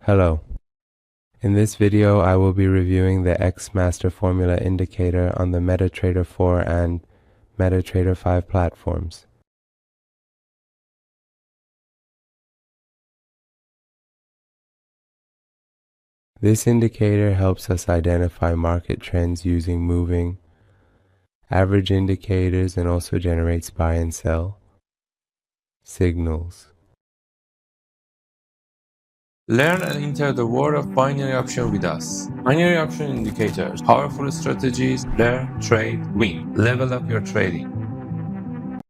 Hello. In this video, I will be reviewing the Xmaster Formula Indicator on the MetaTrader 4 and MetaTrader 5 platforms. This indicator helps us identify market trends using moving average indicators and also generates buy and sell signals. Learn and enter the world of binary option with us. Binary option indicators, powerful strategies, learn, trade, win. Level up your trading.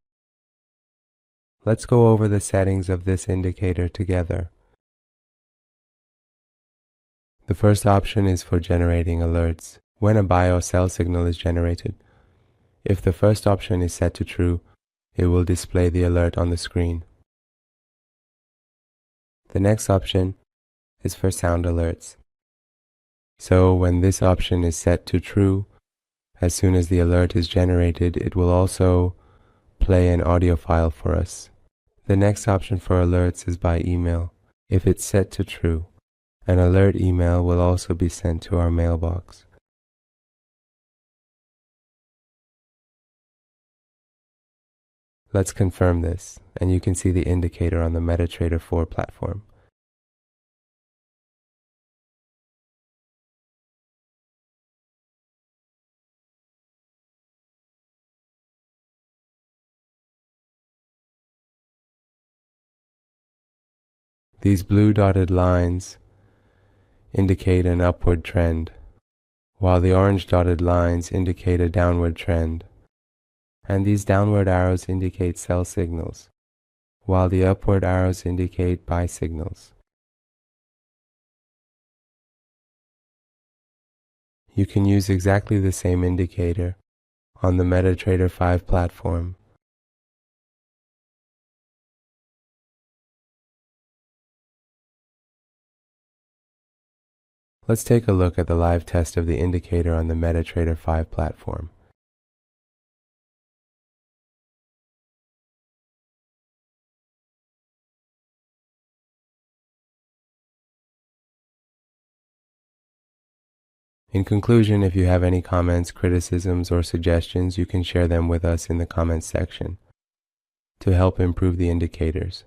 Let's go over the settings of this indicator together. The first option is for generating alerts when a buy or sell signal is generated. If the first option is set to true, it will display the alert on the screen. The next option is for sound alerts. So when this option is set to true, as soon as the alert is generated, it will also play an audio file for us. The next option for alerts is by email. If it's set to true, an alert email will also be sent to our mailbox. Let's confirm this, and you can see the indicator on the MetaTrader 4 platform. These blue dotted lines indicate an upward trend, while the orange dotted lines indicate a downward trend. And these downward arrows indicate sell signals, while the upward arrows indicate buy signals. You can use exactly the same indicator on the MetaTrader 5 platform. Let's take a look at the live test of the indicator on the MetaTrader 5 platform. In conclusion, if you have any comments, criticisms, or suggestions, you can share them with us in the comments section to help improve the indicators.